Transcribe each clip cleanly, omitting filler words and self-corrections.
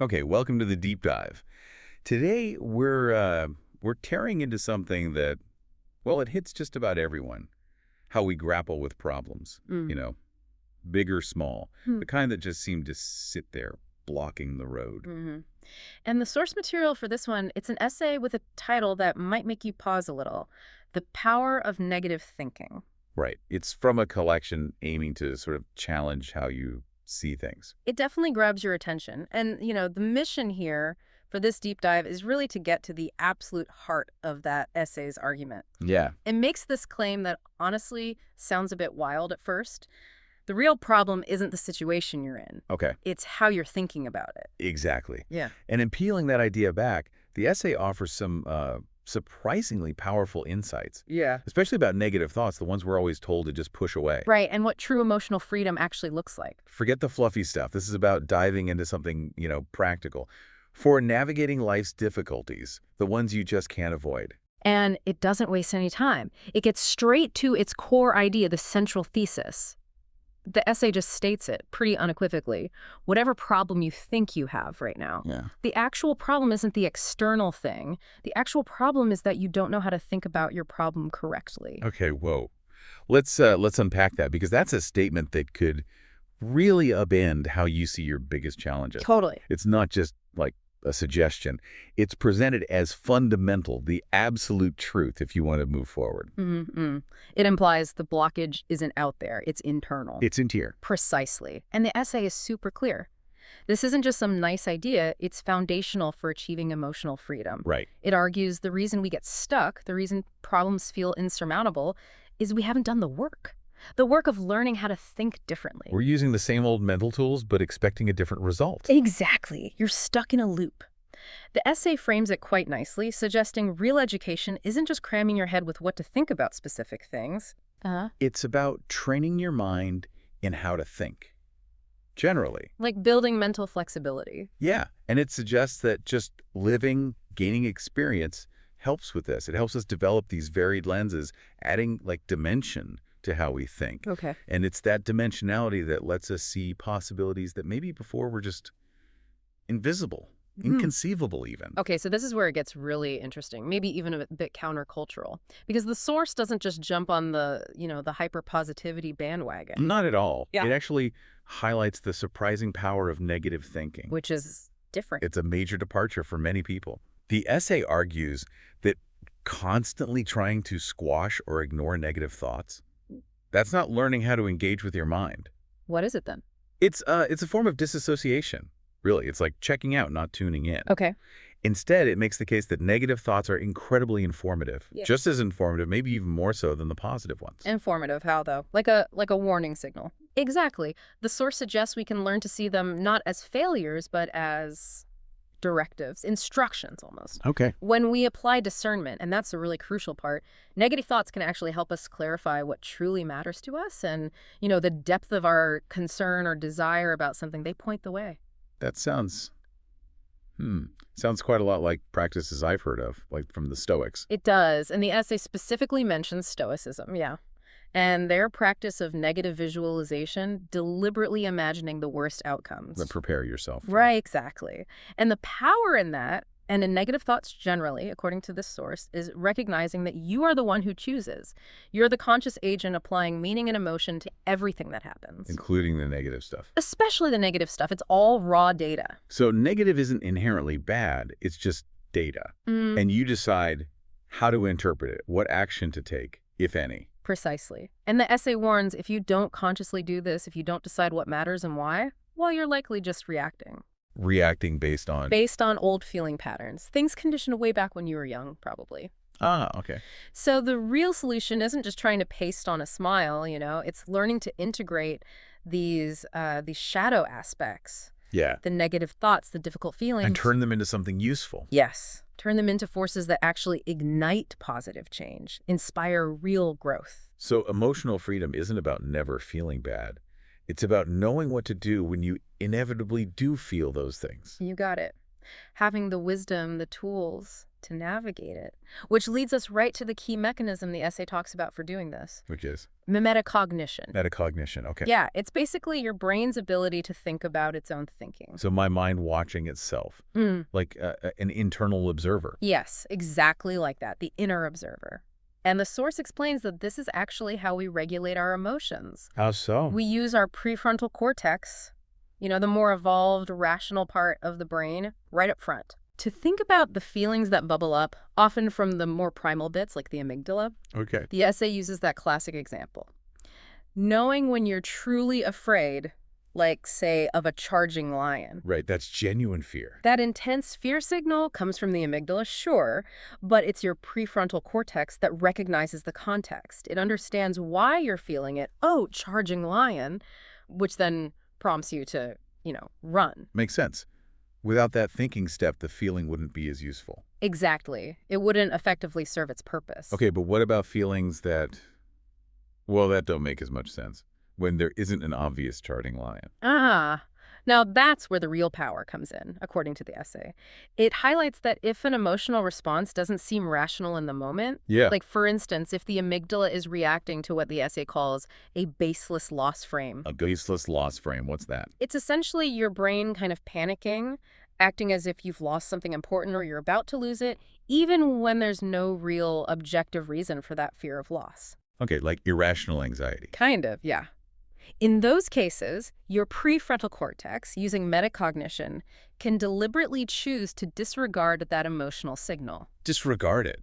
Okay, welcome to the deep dive. Today we're tearing into something that, well, it hits just about everyone. How we grapple with problems, Mm. big or small, Hmm. the kind that just seem to sit there blocking the road. hmm And the source material for this one, it's an essay with a title that might make you pause a little. The Power of Negative Thinking. Right. It's from a collection aiming to sort of challenge how you see things. It definitely grabs your attention. And, the mission here for this deep dive is really to get to the absolute heart of that essay's argument. Yeah. It makes this claim that honestly sounds a bit wild at first. The real problem isn't the situation you're in. Okay. It's how you're thinking about it. Exactly. Yeah. And in peeling that idea back, the essay offers some surprisingly powerful insights, Yeah. especially about negative thoughts, the ones we're always told to just push away. Right, and what true emotional freedom actually looks like. Forget the fluffy stuff. This is about diving into something, practical. For navigating life's difficulties, the ones you just can't avoid. And it doesn't waste any time. It gets straight to its core idea, the central thesis. The essay just states it pretty unequivocally. Whatever problem you think you have right now, Yeah. the actual problem isn't the external thing. The actual problem is that you don't know how to think about your problem correctly. Okay, whoa. Let's unpack that because that's a statement that could really upend how you see your biggest challenges. Totally. It's not just like a suggestion. It's presented as fundamental, the absolute truth if you want to move forward. Mm-hmm. It implies the blockage isn't out there, it's internal. It's in here. Precisely. And the essay is super clear. This isn't just some nice idea, it's foundational for achieving emotional freedom. Right. It argues the reason we get stuck, the reason problems feel insurmountable, is we haven't done the work. The work of learning how to think differently. We're using the same old mental tools, but expecting a different result. Exactly. You're stuck in a loop. The essay frames it quite nicely, suggesting real education isn't just cramming your head with what to think about specific things. It's about training your mind in how to think, generally. Like building mental flexibility. Yeah, and it suggests that just living, gaining experience helps with this. It helps us develop these varied lenses, adding like dimension to how we think. Okay. And it's that dimensionality that lets us see possibilities that maybe before were just invisible, inconceivable even. Okay, so this is where it gets really interesting, maybe even a bit countercultural, because the source doesn't just jump on the hyper-positivity bandwagon, Not at all. Yeah. It actually highlights the surprising power of negative thinking. which is different. It's a major departure for many people. The essay argues that constantly trying to squash or ignore negative thoughts, that's not learning how to engage with your mind. What is it then? It's a form of disassociation, really. It's like checking out, not tuning in. Okay. Instead, it makes the case that negative thoughts are incredibly informative, Yeah. just as informative, maybe even more so than the positive ones. Informative, how though? Like a warning signal. Exactly. The source suggests we can learn to see them not as failures, but as directives, instructions almost. Okay. When we apply discernment, and that's a really crucial part, negative thoughts can actually help us clarify what truly matters to us and, the depth of our concern or desire about something. They point the way. That sounds quite a lot like practices I've heard of, like from the Stoics. It does, and the essay specifically mentions Stoicism, yeah. And their practice of negative visualization, deliberately imagining the worst outcomes. But prepare yourself. Right, exactly. And the power in that, and in negative thoughts generally, according to this source, is recognizing that you are the one who chooses. You're the conscious agent applying meaning and emotion to everything that happens. Including the negative stuff. Especially the negative stuff. It's all raw data. So negative isn't inherently bad, it's just data. And you decide how to interpret it, what action to take, if any. Precisely. And the essay warns if you don't consciously do this, if you don't decide what matters and why, well, you're likely just reacting. Reacting based on... Based on old feeling patterns. Things conditioned way back when you were young, probably. Okay. So the real solution isn't just trying to paste on a smile, it's learning to integrate these shadow aspects. Yeah. The negative thoughts, the difficult feelings. And turn them into something useful. Yes. Turn them into forces that actually ignite positive change, inspire real growth. So emotional freedom isn't about never feeling bad. It's about knowing what to do when you inevitably do feel those things. You got it. Having the wisdom, the tools to navigate it. Which leads us right to the key mechanism the essay talks about for doing this. Which is? Metacognition. Metacognition, okay. Yeah, it's basically your brain's ability to think about its own thinking. So my mind watching itself, like an internal observer. Yes, exactly like that, the inner observer. And the source explains that this is actually how we regulate our emotions. How so? We use our prefrontal cortex, the more evolved, rational part of the brain, right up front, to think about the feelings that bubble up, often from the more primal bits, like the amygdala. Okay. The essay uses that classic example. Knowing when you're truly afraid, like, say, of a charging lion. Right, that's genuine fear. That intense fear signal comes from the amygdala, sure, but it's your prefrontal cortex that recognizes the context. It understands why you're feeling it. Oh, charging lion, which then prompts you to, run. Makes sense. Without that thinking step, the feeling wouldn't be as useful. Exactly. It wouldn't effectively serve its purpose. Okay, but what about feelings that, well, that don't make as much sense when there isn't an obvious charging lion? Now that's where the real power comes in, according to the essay. It highlights that if an emotional response doesn't seem rational in the moment, like for instance, if the amygdala is reacting to what the essay calls a baseless loss frame. A baseless loss frame, what's that? It's essentially your brain kind of panicking, acting as if you've lost something important or you're about to lose it, even when there's no real objective reason for that fear of loss. Okay, like irrational anxiety. Kind of, yeah. In those cases, your prefrontal cortex, using metacognition, can deliberately choose to disregard that emotional signal. Disregard it.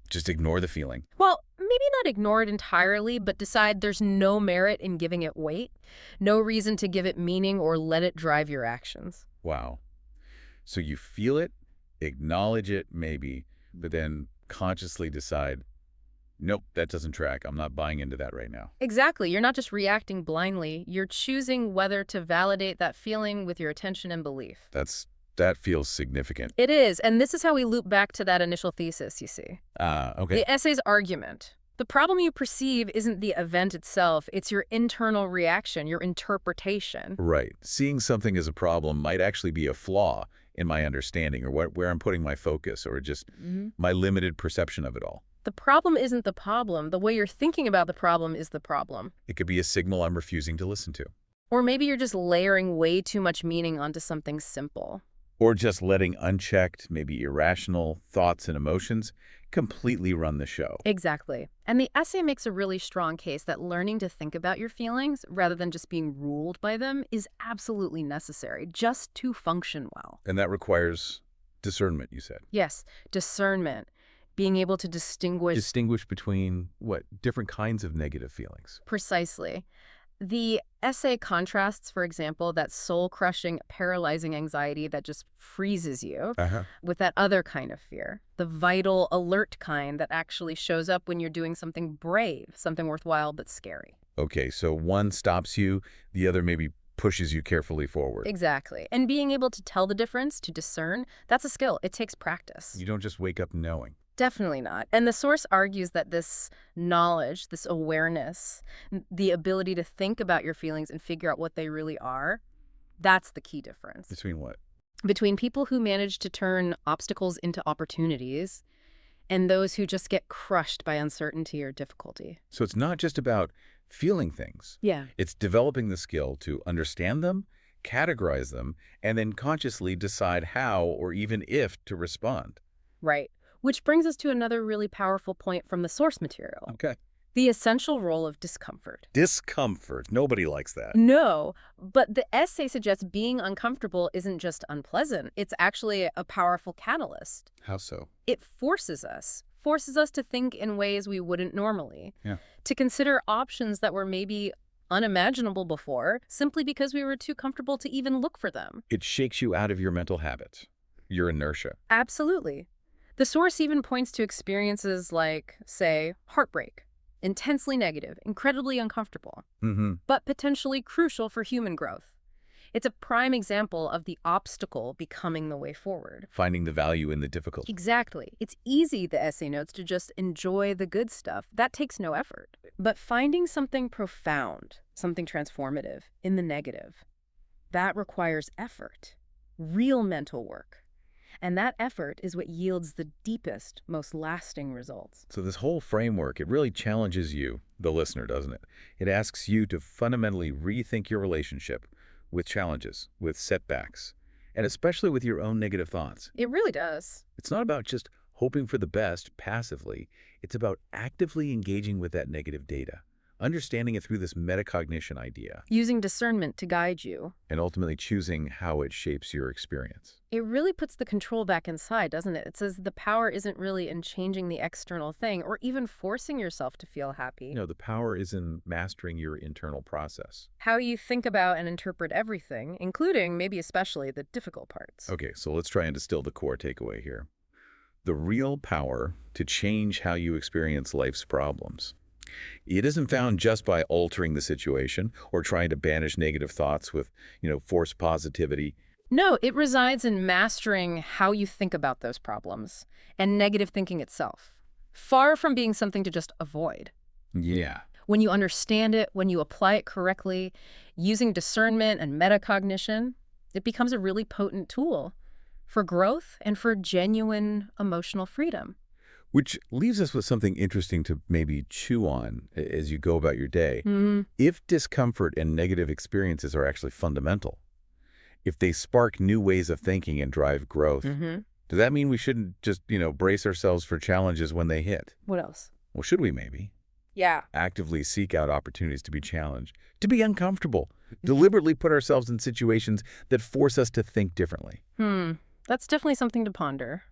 Just ignore the feeling. Well, maybe not ignore it entirely, but decide there's no merit in giving it weight, no reason to give it meaning or let it drive your actions. Wow. So you feel it, acknowledge it maybe, but then consciously decide, nope, that doesn't track. I'm not buying into that right now. Exactly. You're not just reacting blindly. You're choosing whether to validate that feeling with your attention and belief. That feels significant. It is. And this is how we loop back to that initial thesis, you see. Okay. The essay's argument. The problem you perceive isn't the event itself. It's your internal reaction, your interpretation. Right. Seeing something as a problem might actually be a flaw in my understanding or where I'm putting my focus or just my limited perception of it all. The problem isn't the problem. The way you're thinking about the problem is the problem. It could be a signal I'm refusing to listen to. Or maybe you're just layering way too much meaning onto something simple. Or just letting unchecked, maybe irrational thoughts and emotions completely run the show. Exactly. And the essay makes a really strong case that learning to think about your feelings, rather than just being ruled by them, is absolutely necessary just to function well. And that requires discernment, you said. Yes, discernment. Being able to distinguish... Distinguish between, what, different kinds of negative feelings. Precisely. The essay contrasts, for example, that soul-crushing, paralyzing anxiety that just freezes you with that other kind of fear, the vital, alert kind that actually shows up when you're doing something brave, something worthwhile but scary. Okay, so one stops you, the other maybe pushes you carefully forward. Exactly. And being able to tell the difference, to discern, that's a skill. It takes practice. You don't just wake up knowing. Definitely not. And the source argues that this knowledge, this awareness, the ability to think about your feelings and figure out what they really are, that's the key difference. Between what? Between people who manage to turn obstacles into opportunities and those who just get crushed by uncertainty or difficulty. So it's not just about feeling things. Yeah. It's developing the skill to understand them, categorize them, and then consciously decide how or even if to respond. Right. Which brings us to another really powerful point from the source material. Okay. The essential role of discomfort. Discomfort. Nobody likes that. No, but the essay suggests being uncomfortable isn't just unpleasant. It's actually a powerful catalyst. How so? It forces us to think in ways we wouldn't normally. Yeah. To consider options that were maybe unimaginable before, simply because we were too comfortable to even look for them. It shakes you out of your mental habits, your inertia. Absolutely. The source even points to experiences like, say, heartbreak. Intensely negative, incredibly uncomfortable, but potentially crucial for human growth. It's a prime example of the obstacle becoming the way forward. Finding the value in the difficulty. Exactly. It's easy, the essay notes, to just enjoy the good stuff. That takes no effort. But finding something profound, something transformative, in the negative, that requires effort, real mental work. And that effort is what yields the deepest, most lasting results. So this whole framework, it really challenges you, the listener, doesn't it? It asks you to fundamentally rethink your relationship with challenges, with setbacks, and especially with your own negative thoughts. It really does. It's not about just hoping for the best passively. It's about actively engaging with that negative data, understanding it through this metacognition idea, Using discernment to guide you. and ultimately choosing how it shapes your experience. It really puts the control back inside, doesn't it? It says the power isn't really in changing the external thing or even forcing yourself to feel happy. You know, the power is in mastering your internal process. How you think about and interpret everything, including, maybe especially, the difficult parts. Okay, so let's try and distill the core takeaway here. The real power to change how you experience life's problems. It isn't found just by altering the situation or trying to banish negative thoughts with, forced positivity. No, it resides in mastering how you think about those problems and negative thinking itself, far from being something to just avoid. Yeah. When you understand it, when you apply it correctly, using discernment and metacognition, it becomes a really potent tool for growth and for genuine emotional freedom. Which leaves us with something interesting to maybe chew on as you go about your day. Mm, If discomfort and negative experiences are actually fundamental, if they spark new ways of thinking and drive growth, mm-hmm. does that mean we shouldn't just, brace ourselves for challenges when they hit? What else? Well, should we maybe? Yeah. Actively seek out opportunities to be challenged, to be uncomfortable, deliberately put ourselves in situations that force us to think differently. That's definitely something to ponder.